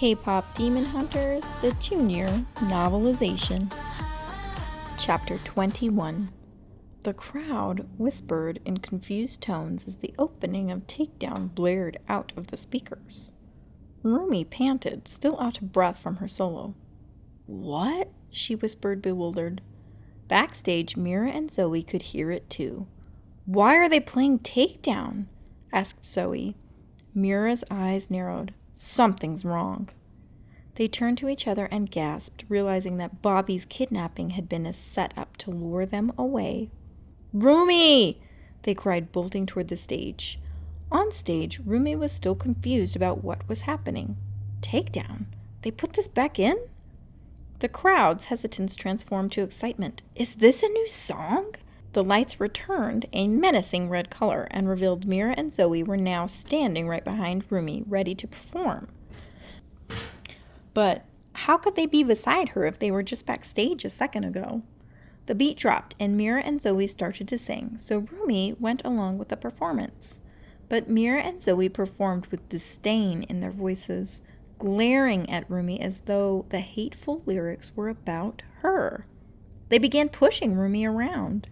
K-pop Demon Hunters, the Junior Novelization. Chapter 21. The crowd whispered in confused tones as the opening of Takedown blared out of the speakers. Rumi panted, still out of breath from her solo. "What?" she whispered, bewildered. Backstage, Mira and Zoey could hear it too. "Why are they playing Takedown?" asked Zoey. Mira's eyes narrowed. "Something's wrong." They turned to each other and gasped, realizing that Bobby's kidnapping had been a setup to lure them away. "Rumi!" they cried, bolting toward the stage. On stage, Rumi was still confused about what was happening. Takedown? They put this back in? The crowd's hesitance transformed to excitement. "Is this a new song?" The lights returned a menacing red color and revealed Mira and Zoey were now standing right behind Rumi, ready to perform. But how could they be beside her if they were just backstage a second ago? The beat dropped and Mira and Zoey started to sing, so Rumi went along with the performance. But Mira and Zoey performed with disdain in their voices, glaring at Rumi as though the hateful lyrics were about her. They began pushing Rumi around.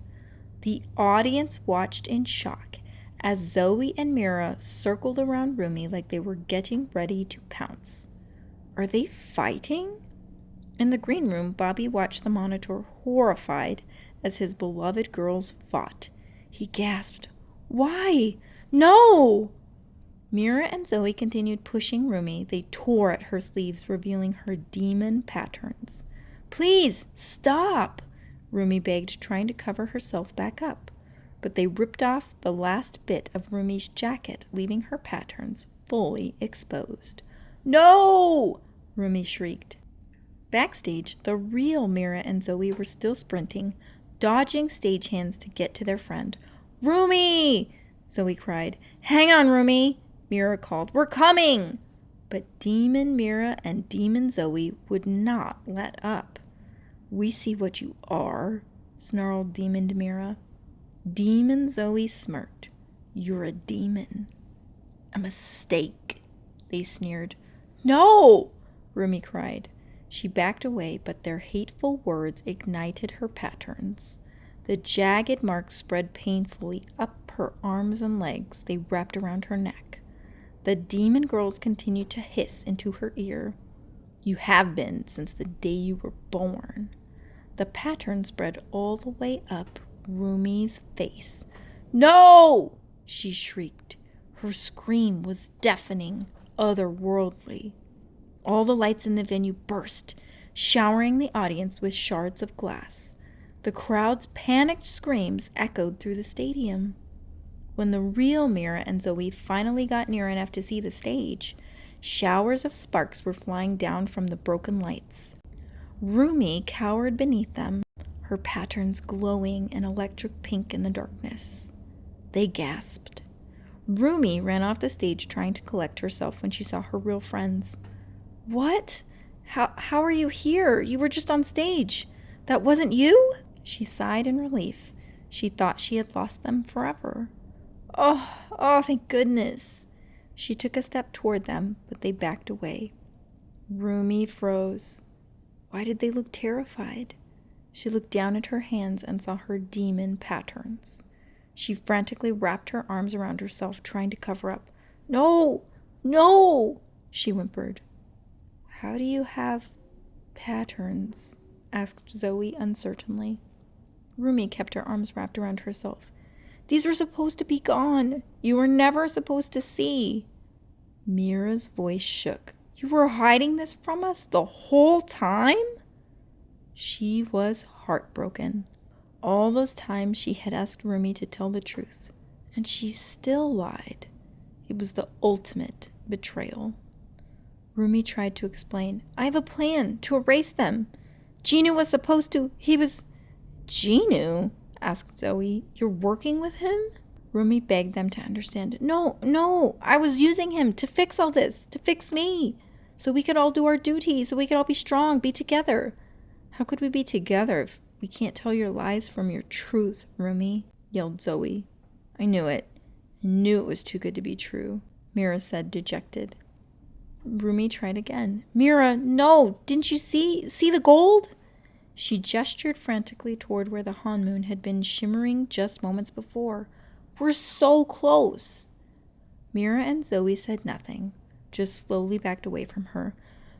The audience watched in shock as Zoey and Mira circled around Rumi like they were getting ready to pounce. Are they fighting? In the green room, Bobby watched the monitor, horrified as his beloved girls fought. He gasped, "Why? No!" Mira and Zoey continued pushing Rumi. They tore at her sleeves, revealing her demon patterns. "Please, stop!" Rumi begged, trying to cover herself back up. But they ripped off the last bit of Rumi's jacket, leaving her patterns fully exposed. "No!" Rumi shrieked. Backstage, the real Mira and Zoey were still sprinting, dodging stagehands to get to their friend. "Rumi!" Zoey cried. "Hang on, Rumi!" Mira called. "We're coming!" But Demon Mira and Demon Zoey would not let up. "We see what you are," snarled Demon Mira. Demon Zoey smirked. "You're a demon." "A mistake," they sneered. "No!" Rumi cried. She backed away, but their hateful words ignited her patterns. The jagged marks spread painfully up her arms and legs. They wrapped around her neck. The demon girls continued to hiss into her ear. "You have been since the day you were born." The pattern spread all the way up Rumi's face. "No!" she shrieked. Her scream was deafening, otherworldly. All the lights in the venue burst, showering the audience with shards of glass. The crowd's panicked screams echoed through the stadium. When the real Mira and Zoey finally got near enough to see the stage, showers of sparks were flying down from the broken lights. Rumi cowered beneath them, her patterns glowing an electric pink in the darkness. They gasped. Rumi ran off the stage trying to collect herself when she saw her real friends. "What? How are you here? You were just on stage. That wasn't you?" She sighed in relief. She thought she had lost them forever. Oh, thank goodness." She took a step toward them, but they backed away. Rumi froze. Why did they look terrified? She looked down at her hands and saw her demon patterns. She frantically wrapped her arms around herself, trying to cover up. "No, no," she whimpered. "How do you have patterns?" asked Zoey uncertainly. Rumi kept her arms wrapped around herself. "These were supposed to be gone. You were never supposed to see." Mira's voice shook. "You were hiding this from us the whole time?" She was heartbroken. All those times she had asked Rumi to tell the truth, and she still lied. It was the ultimate betrayal. Rumi tried to explain. "I have a plan to erase them. Genu was supposed to. He was..." "Genu?" asked Zoey. "You're working with him?" Rumi begged them to understand. No, I was using him to fix all this, to fix me, so we could all do our duty, so we could all be strong, be together." "How could we be together if we can't tell your lies from your truth, Rumi?" yelled Zoey. "I knew it. I knew it was too good to be true," Mira said, dejected. Rumi tried again. Mira, no! Didn't you see the gold? She gestured frantically toward where the Han-moon had been shimmering just moments before. We're so close! Mira and Zoey said nothing, just slowly backed away from her.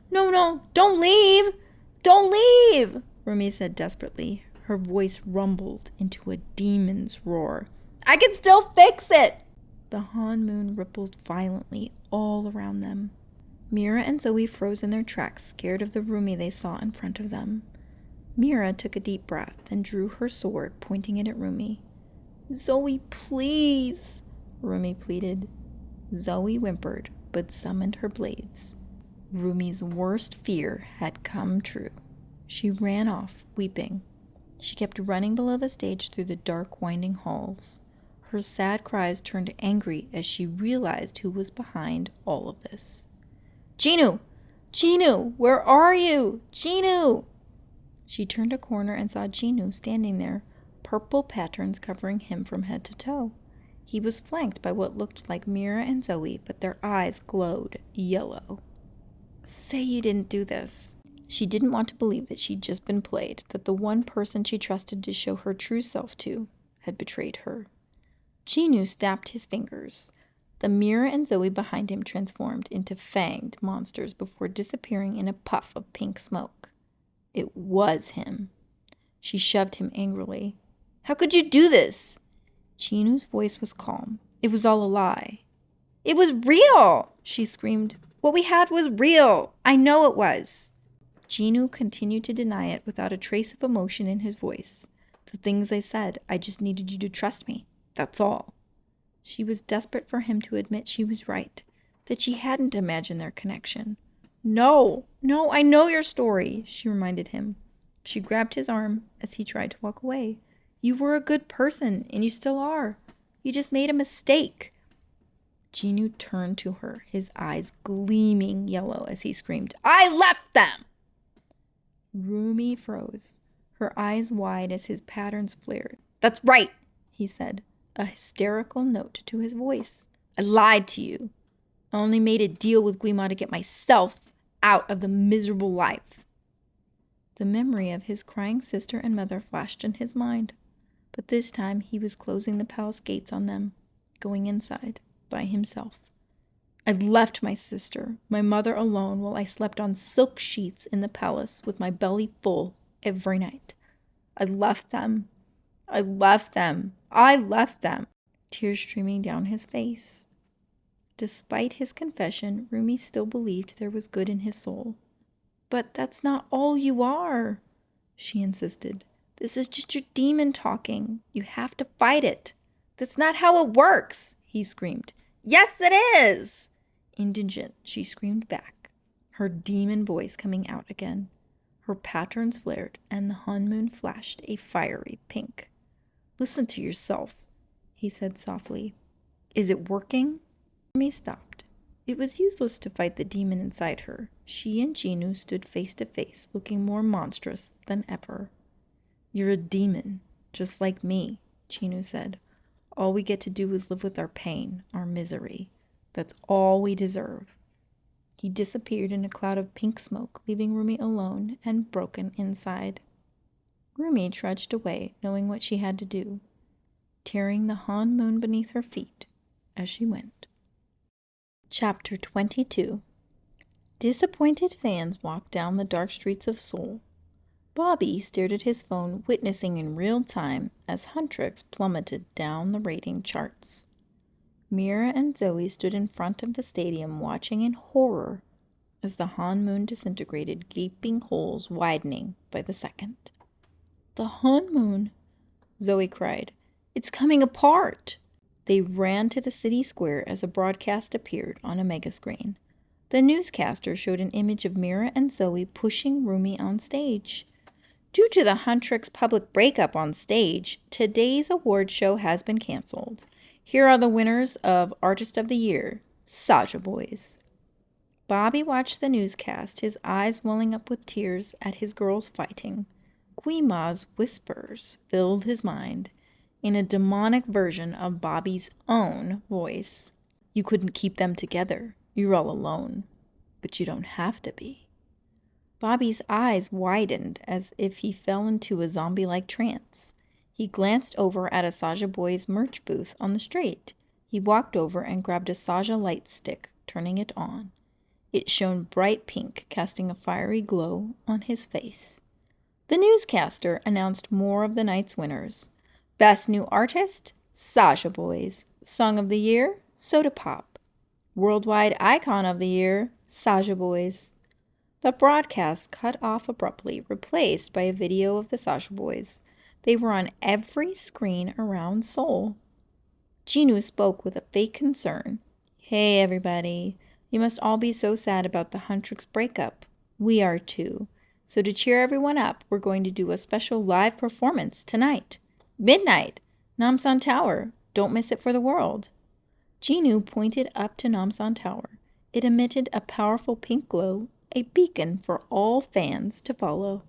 No, don't leave! Don't leave! Rumi said desperately. Her voice rumbled into a demon's roar. I can still fix it! The Han-moon rippled violently all around them. Mira and Zoey froze in their tracks, scared of the Rumi they saw in front of them. Mira took a deep breath and drew her sword, pointing it at Rumi. Zoey, please, Rumi pleaded. Zoey whimpered, but summoned her blades. Rumi's worst fear had come true. She ran off, weeping. She kept running below the stage through the dark, winding halls. Her sad cries turned angry as she realized who was behind all of this. Genu! Genu! Where are you? Genu! She turned a corner and saw Genu standing there, purple patterns covering him from head to toe. He was flanked by what looked like Mira and Zoey, but their eyes glowed yellow. Say you didn't do this. She didn't want to believe that she'd just been played, that the one person she trusted to show her true self to had betrayed her. Genu snapped his fingers. The Mira and Zoey behind him transformed into fanged monsters before disappearing in a puff of pink smoke. It was him. She shoved him angrily. How could you do this? Genu's voice was calm. It was all a lie. It was real, she screamed. What we had was real. I know it was. Genu continued to deny it without a trace of emotion in his voice. The things I said, I just needed you to trust me. That's all. She was desperate for him to admit she was right, that she hadn't imagined their connection. No, I know your story, she reminded him. She grabbed his arm as he tried to walk away. You were a good person, and you still are. You just made a mistake. Genu turned to her, his eyes gleaming yellow as he screamed, I left them! Rumi froze, her eyes wide as his patterns flared. That's right, he said, a hysterical note to his voice. I lied to you. I only made a deal with Guima to get myself out of the miserable life. The memory of his crying sister and mother flashed in his mind, but this time he was closing the palace gates on them, going inside by himself. I left my sister, my mother alone, while I slept on silk sheets in the palace with my belly full every night. I left them. Tears streaming down his face. Despite his confession, Rumi still believed there was good in his soul. But that's not all you are, she insisted. This is just your demon talking. You have to fight it. That's not how it works, he screamed. Yes, it is! Indigent, she screamed back, her demon voice coming out again. Her patterns flared, and the Han-moon flashed a fiery pink. Listen to yourself, he said softly. Is it working? Rumi stopped. It was useless to fight the demon inside her. She and Genu stood face to face, looking more monstrous than ever. You're a demon, just like me, Genu said. All we get to do is live with our pain, our misery. That's all we deserve. He disappeared in a cloud of pink smoke, leaving Rumi alone and broken inside. Rumi trudged away, knowing what she had to do, tearing the Han-moon beneath her feet as she went. Chapter 22. Disappointed fans walked down the dark streets of Seoul. Bobby stared at his phone, witnessing in real time as HUNTR plummeted down the rating charts. Mira and Zoey stood in front of the stadium watching in horror as the Han-moon disintegrated, gaping holes widening by the second. The Han-moon, Zoey cried. It's coming apart. They ran to the city square as a broadcast appeared on a megascreen. The newscaster showed an image of Mira and Zoey pushing Rumi on stage. Due to the HUNTR's public breakup on stage, today's award show has been canceled. Here are the winners of Artist of the Year, Saja Boys. Bobby watched the newscast, his eyes welling up with tears at his girls fighting. Guima's whispers filled his mind in a demonic version of Bobby's own voice. You couldn't keep them together. You're all alone. but you don't have to be." Bobby's eyes widened as if he fell into a zombie-like trance. He glanced over at a Saja Boys merch booth on the street. He walked over and grabbed a Saja light stick, turning it on. It shone bright pink, casting a fiery glow on his face. The newscaster announced more of the night's winners. Best New Artist, Saja Boys. Song of the Year, Soda Pop. Worldwide Icon of the Year, Saja Boys. The broadcast cut off abruptly, replaced by a video of the Saja Boys. They were on every screen around Seoul. Jinu spoke with a fake concern. "Hey everybody, you must all be so sad about the HUNTR's breakup. We are too. So to cheer everyone up, we're going to do a special live performance tonight. Midnight, Namsan Tower. Don't miss it for the world." Jinu pointed up to Namsan Tower. It emitted a powerful pink glow, a beacon for all fans to follow.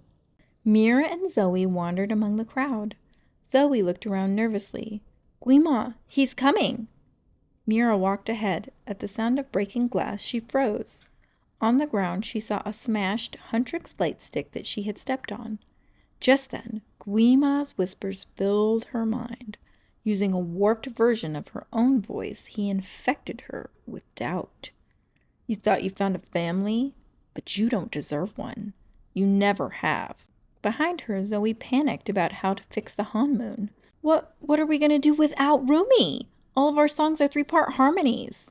Mira and Zoey wandered among the crowd. Zoey looked around nervously. "Guima, he's coming!" Mira walked ahead. At the sound of breaking glass, she froze. On the ground, she saw a smashed HUNTR light stick that she had stepped on. Just then, Guima's whispers filled her mind. Using a warped version of her own voice, he infected her with doubt. "You thought you found a family? But you don't deserve one. You never have." Behind her, Zoey panicked about how to fix the Hanmoon. What are we going to do without Rumi? All of our songs are 3-part harmonies."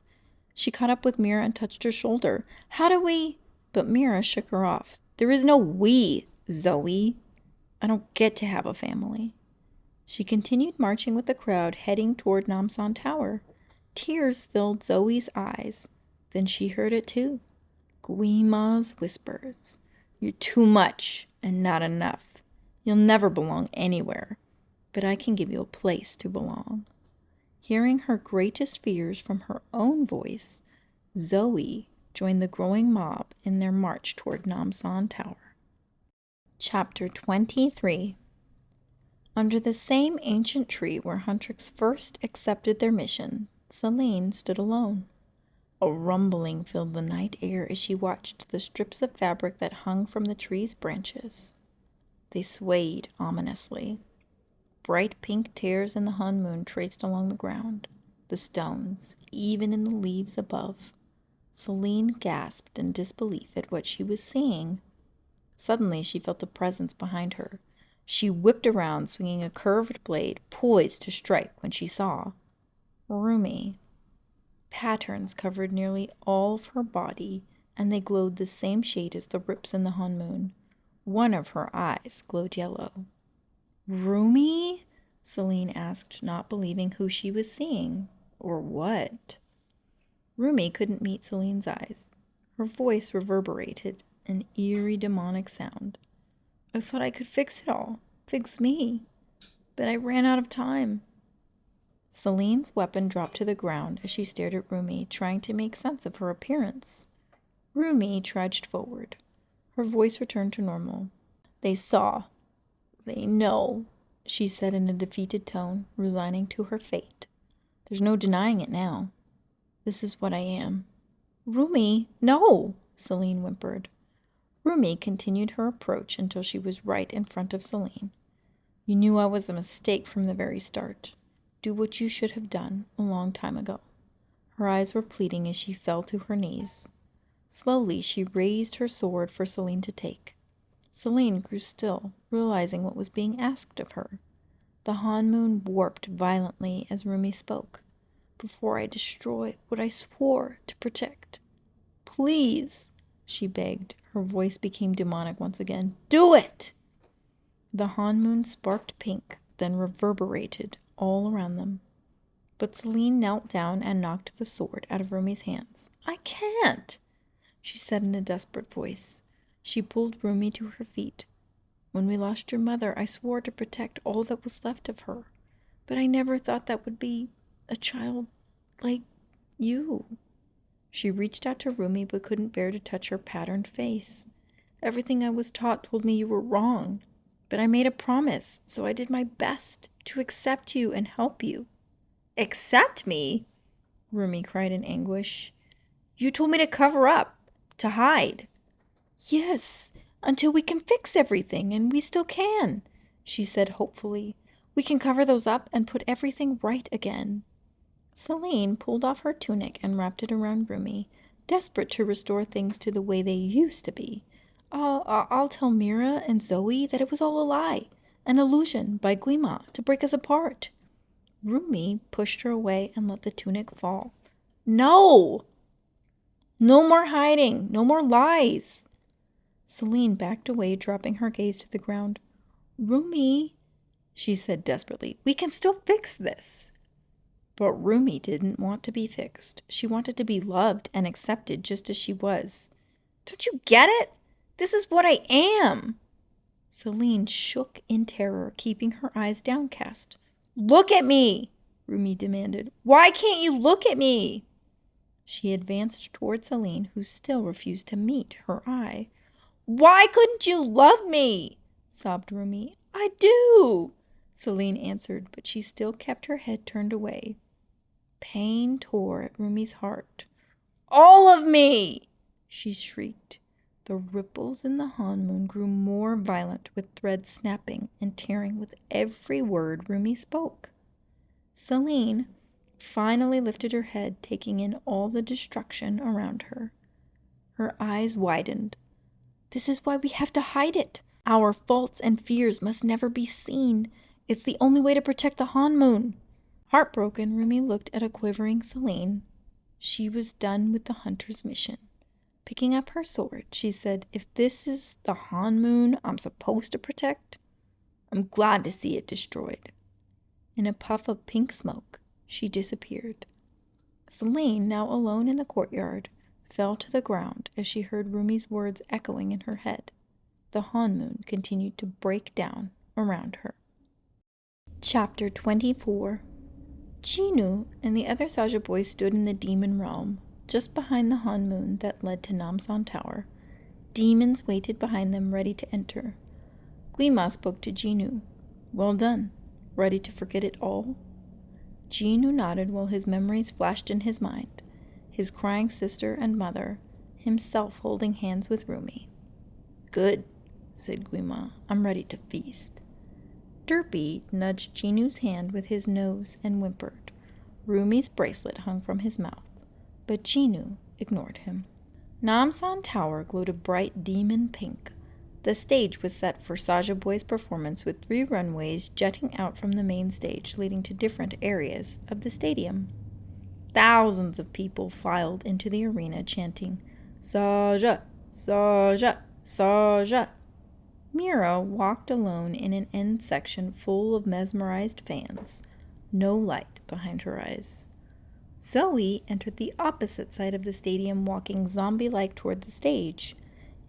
She caught up with Mira and touched her shoulder. "How do we—" But Mira shook her off. "There is no we, Zoey. I don't get to have a family." She continued marching with the crowd, heading toward Namsan Tower. Tears filled Zoey's eyes. Then she heard it too. Guima's whispers. "You're too much and not enough. You'll never belong anywhere. But I can give you a place to belong." Hearing her greatest fears from her own voice, Zoey joined the growing mob in their march toward Namsan Tower. Chapter 23. Under the same ancient tree where HUNTR first accepted their mission, Celine stood alone. A rumbling filled the night air as she watched the strips of fabric that hung from the tree's branches. They swayed ominously. Bright pink tears in the Hanmoon traced along the ground, the stones, even in the leaves above. Celine gasped in disbelief at what she was seeing. Suddenly she felt a presence behind her. She whipped around, swinging a curved blade, poised to strike when she saw Rumi. Patterns covered nearly all of her body, and they glowed the same shade as the rips in the Hanmoon. One of her eyes glowed yellow. "Rumi?" Celine asked, not believing who she was seeing, or what. Rumi couldn't meet Celine's eyes. Her voice reverberated, an eerie demonic sound. "I thought I could fix it all, fix me, but I ran out of time." Celine's weapon dropped to the ground as she stared at Rumi, trying to make sense of her appearance. Rumi trudged forward. Her voice returned to normal. "They saw. They know," she said in a defeated tone, resigning to her fate. "There's no denying it now. This is what I am." "Rumi, no!" Celine whimpered. Rumi continued her approach until she was right in front of Celine. "You knew I was a mistake from the very start. Do what you should have done a long time ago." Her eyes were pleading as she fell to her knees. Slowly, she raised her sword for Celine to take. Celine grew still, realizing what was being asked of her. The Hanmoon warped violently as Rumi spoke. "Before I destroy what I swore to protect. Please," she begged. Her voice became demonic once again. "Do it!" The Hanmoon sparked pink, then reverberated all around them. But Celine knelt down and knocked the sword out of Rumi's hands. "I can't," she said in a desperate voice. She pulled Rumi to her feet. "When we lost your mother, I swore to protect all that was left of her. But I never thought that would be a child like you." She reached out to Rumi but couldn't bear to touch her patterned face. "Everything I was taught told me you were wrong. But I made a promise, so I did my best to accept you and help you." "Accept me?" Rumi cried in anguish. "You told me to cover up. to hide. Yes, until we can fix everything, and we still can, she said hopefully. We can cover those up and put everything right again. Celine pulled off her tunic and wrapped it around Rumi, desperate to restore things to the way they used to be. I'll tell Mira and Zoey that it was all a lie, an illusion by Guima to break us apart. Rumi pushed her away and let the tunic fall. No! No more hiding, no more lies. Celine backed away, dropping her gaze to the ground. Rumi, she said desperately, we can still fix this. But Rumi didn't want to be fixed. She wanted to be loved and accepted just as she was. Don't you get it? This is what I am. Celine shook in terror, keeping her eyes downcast. Look at me, Rumi demanded. Why can't you look at me? She advanced toward Celine, who still refused to meet her eye. Why couldn't you love me? Sobbed Rumi. I do, Celine answered, but she still kept her head turned away. Pain tore at Rumi's heart. All of me, she shrieked. The ripples in the Han moon grew more violent, with threads snapping and tearing with every word Rumi spoke. Celine finally lifted her head, taking in all the destruction around her. Her eyes widened. This is why we have to hide it. Our faults and fears must never be seen. It's the only way to protect the Han moon. Heartbroken, Rumi looked at a quivering Celine. She was done with the hunter's mission. Picking up her sword, she said, if this is the Han moon I'm supposed to protect, I'm glad to see it destroyed. In a puff of pink smoke, she disappeared. Celine, now alone in the courtyard, fell to the ground as she heard Rumi's words echoing in her head. The Han moon continued to break down around her. Chapter 24. Chinu and the other Saja boys stood in the demon realm, just behind the Han moon that led to Namsan Tower. Demons waited behind them, ready to enter. Guima spoke to Jinu. Well done. Ready to forget it all? Jinu nodded while his memories flashed in his mind. His crying sister and mother, himself holding hands with Rumi. Good, said Guima. I'm ready to feast. Derpy nudged Jinu's hand with his nose and whimpered. Rumi's bracelet hung from his mouth, but Jinu ignored him. Namsan Tower glowed a bright demon pink. The stage was set for Saja Boys' performance, with 3 runways jutting out from the main stage, leading to different areas of the stadium. Thousands of people filed into the arena chanting, Saja, Saja, Saja. Mira walked alone in an end section full of mesmerized fans, no light behind her eyes. Zoey entered the opposite side of the stadium, walking zombie-like toward the stage.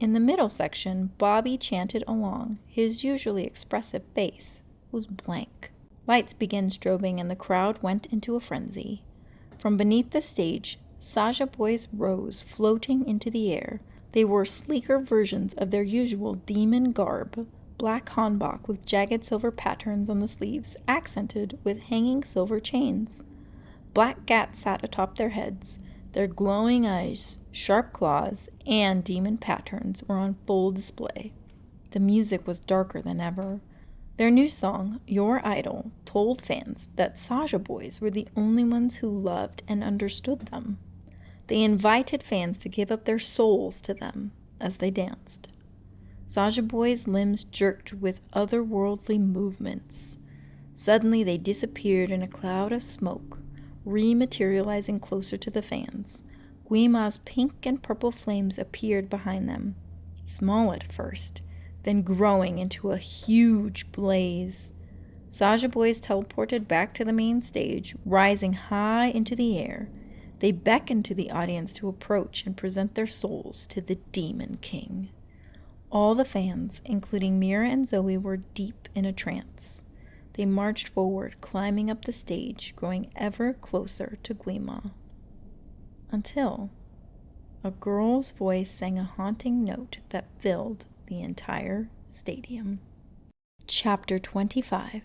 In the middle section, Bobby chanted along. His usually expressive face was blank. Lights began strobing and the crowd went into a frenzy. From beneath the stage, Saja Boys rose, floating into the air. They wore sleeker versions of their usual demon garb, black hanbok with jagged silver patterns on the sleeves, accented with hanging silver chains. Black gats sat atop their heads. Their glowing eyes, sharp claws, and demon patterns were on full display. The music was darker than ever. Their new song, Your Idol, told fans that Saja Boys were the only ones who loved and understood them. They invited fans to give up their souls to them as they danced. Saja Boys' limbs jerked with otherworldly movements. Suddenly they disappeared in a cloud of smoke, rematerializing closer to the fans. Guima's pink and purple flames appeared behind them, small at first, then growing into a huge blaze. Saja Boys teleported back to the main stage, rising high into the air. They beckoned to the audience to approach and present their souls to the Demon King. All the fans, including Mira and Zoey, were deep in a trance. They marched forward, climbing up the stage, growing ever closer to Guima. Until a girl's voice sang a haunting note that filled the entire stadium. Chapter 25.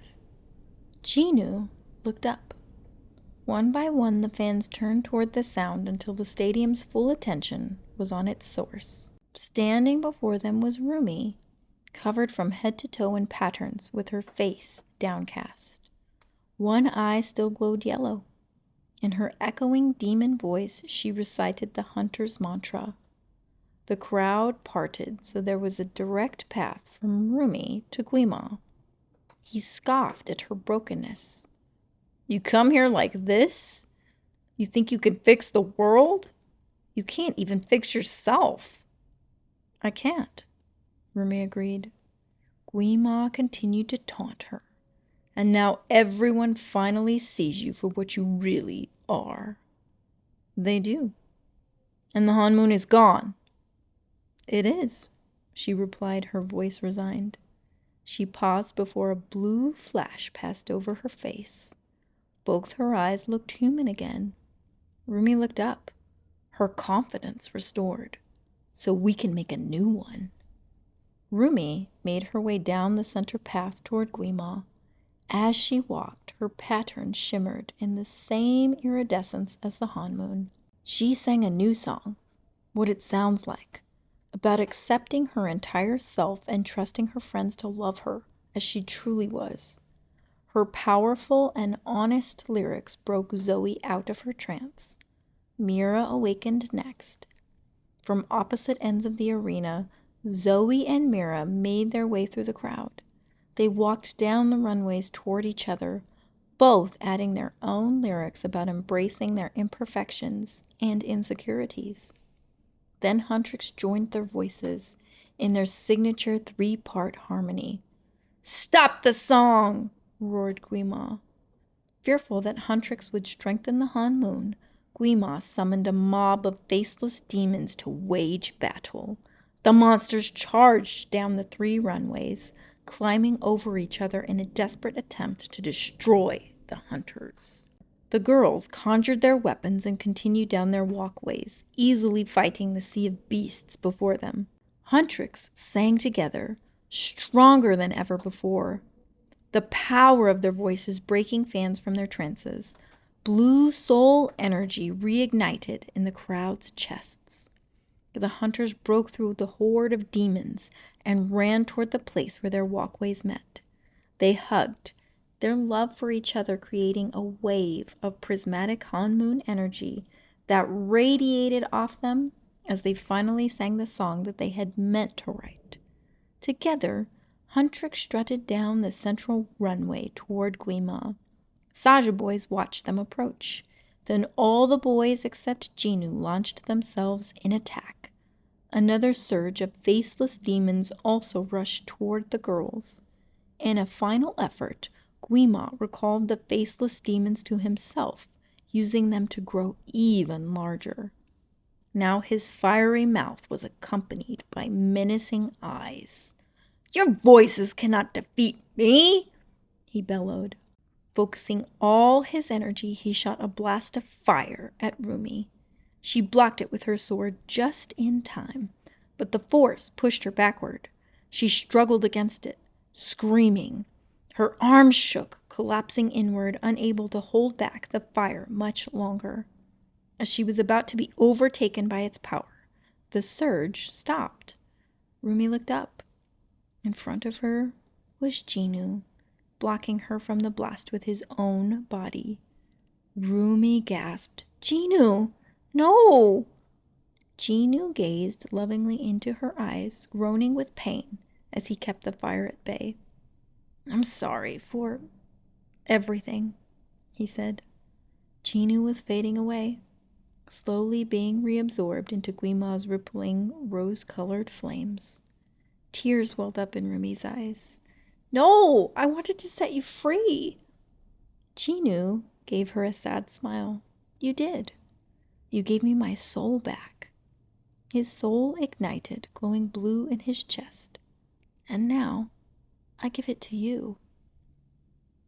Jinu looked up. One by one, the fans turned toward the sound until the stadium's full attention was on its source. Standing before them was Rumi, covered from head to toe in patterns with her face downcast. One eye still glowed yellow. In her echoing demon voice, she recited the hunter's mantra. The crowd parted so there was a direct path from Rumi to Guima. He scoffed at her brokenness. "You come here like this? You think you can fix the world? You can't even fix yourself." "I can't," Rumi agreed. Guima continued to taunt her. "And now everyone finally sees you for what you really are." "They do." "And the honeymoon is gone." "It is," she replied, her voice resigned. She paused before a blue flash passed over her face. Both her eyes looked human again. Rumi looked up, her confidence restored. "So we can make a new one." Rumi made her way down the center path toward Guima. As she walked, her pattern shimmered in the same iridescence as the honeymoon. She sang a new song, What It Sounds Like, about accepting her entire self and trusting her friends to love her as she truly was. Her powerful and honest lyrics broke Zoey out of her trance. Mira awakened next. From opposite ends of the arena, Zoey and Mira made their way through the crowd. They walked down the runways toward each other, both adding their own lyrics about embracing their imperfections and insecurities. Then HUNTR joined their voices in their signature 3-part harmony. "Stop the song!" roared Guima. Fearful that HUNTR would strengthen the honeymoon, Guima summoned a mob of faceless demons to wage battle. The monsters charged down the 3 runways, climbing over each other in a desperate attempt to destroy the HUNTRs. The girls conjured their weapons and continued down their walkways, easily fighting the sea of beasts before them. HUNTR sang together, stronger than ever before. The power of their voices breaking fans from their trances. Blue soul energy reignited in the crowd's chests. The HUNTRs broke through the horde of demons and ran toward the place where their walkways met. They hugged, their love for each other creating a wave of prismatic honeymoon energy that radiated off them as they finally sang the song that they had meant to write. Together, HUNTR strutted down the central runway toward Guima. Saja Boys watched them approach. Then all the boys except Jinu launched themselves in attack. Another surge of faceless demons also rushed toward the girls. In a final effort, Guima recalled the faceless demons to himself, using them to grow even larger. Now his fiery mouth was accompanied by menacing eyes. "Your voices cannot defeat me," he bellowed. Focusing all his energy, he shot a blast of fire at Rumi. She blocked it with her sword just in time, but the force pushed her backward. She struggled against it, screaming. Her arms shook, collapsing inward, unable to hold back the fire much longer. As she was about to be overtaken by its power, the surge stopped. Rumi looked up. In front of her was Jinu, blocking her from the blast with his own body. Rumi gasped, "Jinu, no!" Jinu gazed lovingly into her eyes, groaning with pain as he kept the fire at bay. "I'm sorry for everything," he said. Jinu was fading away, slowly being reabsorbed into Guima's rippling, rose-colored flames. Tears welled up in Rumi's eyes. "No, I wanted to set you free." Jinu gave her a sad smile. "You did. You gave me my soul back." His soul ignited, glowing blue in his chest. "And now, I give it to you."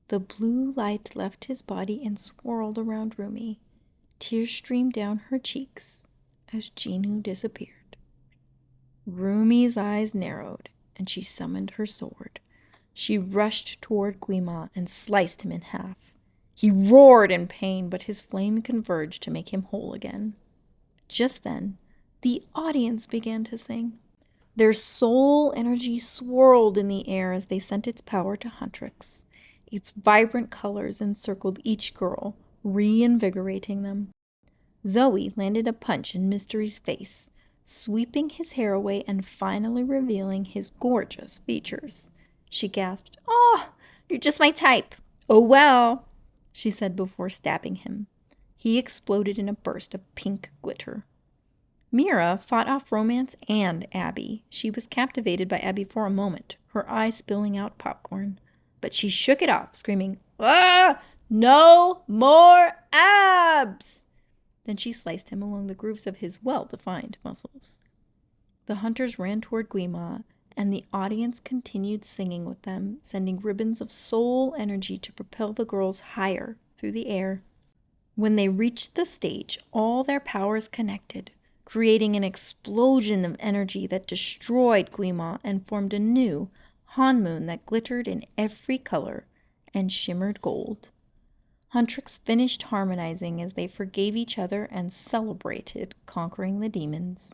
The blue light left his body and swirled around Rumi. Tears streamed down her cheeks as Jinu disappeared. Rumi's eyes narrowed, and she summoned her sword. She rushed toward Guima and sliced him in half. He roared in pain, but his flame converged to make him whole again. Just then, the audience began to sing. Their soul energy swirled in the air as they sent its power to Huntrix. Its vibrant colors encircled each girl, reinvigorating them. Zoey landed a punch in Mystery's face, sweeping his hair away and finally revealing his gorgeous features. She gasped, "Oh, you're just my type." "Oh well," she said before stabbing him. He exploded in a burst of pink glitter. Mira fought off Romance and Abby. She was captivated by Abby for a moment, her eyes spilling out popcorn. But she shook it off, screaming, "Ah! No more abs!" Then she sliced him along the grooves of his well-defined muscles. The hunters ran toward Guima, and the audience continued singing with them, sending ribbons of soul energy to propel the girls higher through the air. When they reached the stage, all their powers connected, creating an explosion of energy that destroyed Guima and formed a new Han moon that glittered in every color and shimmered gold. Huntrix finished harmonizing as they forgave each other and celebrated conquering the demons.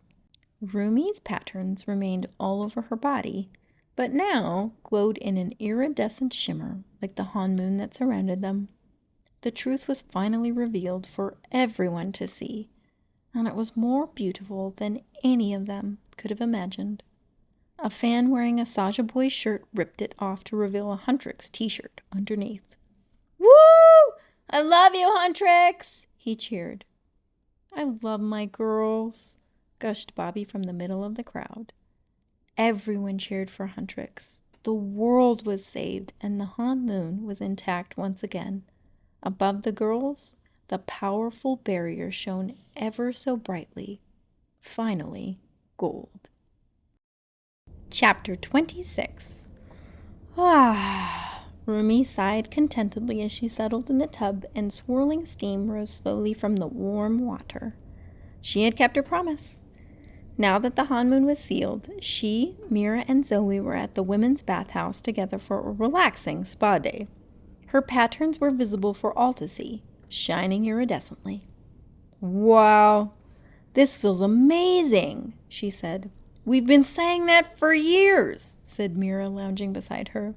Rumi's patterns remained all over her body, but now glowed in an iridescent shimmer like the Han moon that surrounded them. The truth was finally revealed for everyone to see, and it was more beautiful than any of them could have imagined. A fan wearing a Saja Boys shirt ripped it off to reveal a Huntrix t-shirt underneath. "Woo! I love you, Huntrix!" he cheered. "I love my girls," gushed Bobby from the middle of the crowd. Everyone cheered for Huntrix. The world was saved, and the Han moon was intact once again. Above the girls, the powerful barrier shone ever so brightly. Finally, gold. Chapter 26. Rumi sighed contentedly as she settled in the tub, and swirling steam rose slowly from the warm water. She had kept her promise. Now that the Han moon was sealed, she, Mira, and Zoey were at the women's bathhouse together for a relaxing spa day. Her patterns were visible for all to see, shining iridescently. "Wow, this feels amazing," she said. "We've been saying that for years," said Mira, lounging beside her.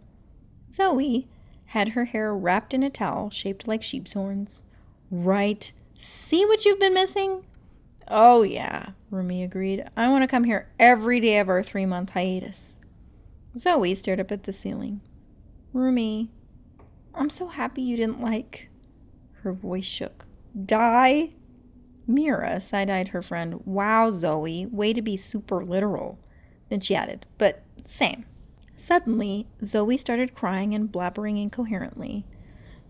Zoey had her hair wrapped in a towel shaped like sheep's horns. "Right. See what you've been missing?" "Oh, yeah," Rumi agreed. "I want to come here every day of our 3-month hiatus." Zoey stared up at the ceiling. "Rumi, I'm so happy you didn't Her voice shook. "Die?" Mira side-eyed her friend. "Wow, Zoey, way to be super literal." Then she added, "But same." Suddenly, Zoey started crying and blabbering incoherently.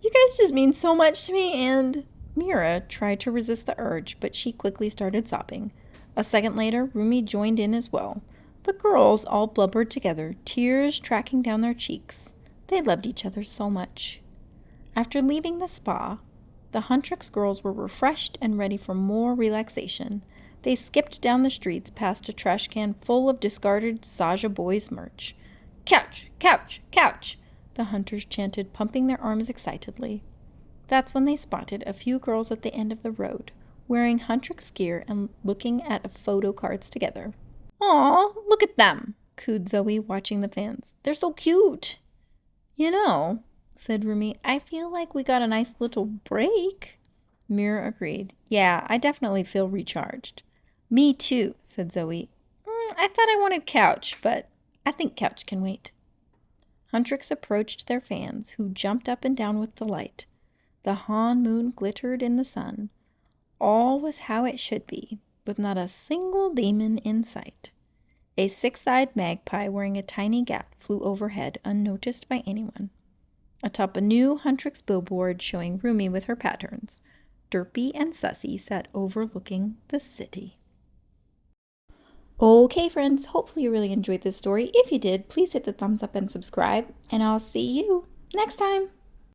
"You guys just mean so much to me, and..." Mira tried to resist the urge, but she quickly started sobbing. A second later, Rumi joined in as well. The girls all blubbered together, tears tracking down their cheeks. They loved each other so much. After leaving the spa, the Huntrix girls were refreshed and ready for more relaxation. They skipped down the streets past a trash can full of discarded Saja Boys merch. "Couch, couch, couch," the hunters chanted, pumping their arms excitedly. That's when they spotted a few girls at the end of the road, wearing Huntrix gear and looking at photo cards together. "Aw, look at them," cooed Zoey, watching the fans. "They're so cute." "You know," said Rumi, "I feel like we got a nice little break." Mira agreed. "Yeah, I definitely feel recharged." "Me too," said Zoey. I thought I wanted couch, but I think couch can wait." Huntrix approached their fans, who jumped up and down with delight. The Han moon glittered in the sun. All was how it should be, with not a single demon in sight. A 6-eyed magpie wearing a tiny gap flew overhead, unnoticed by anyone. Atop a new Huntrix billboard showing Rumi with her patterns, Derpy and Sussy sat overlooking the city. Okay, friends, hopefully you really enjoyed this story. If you did, please hit the thumbs up and subscribe, and I'll see you next time.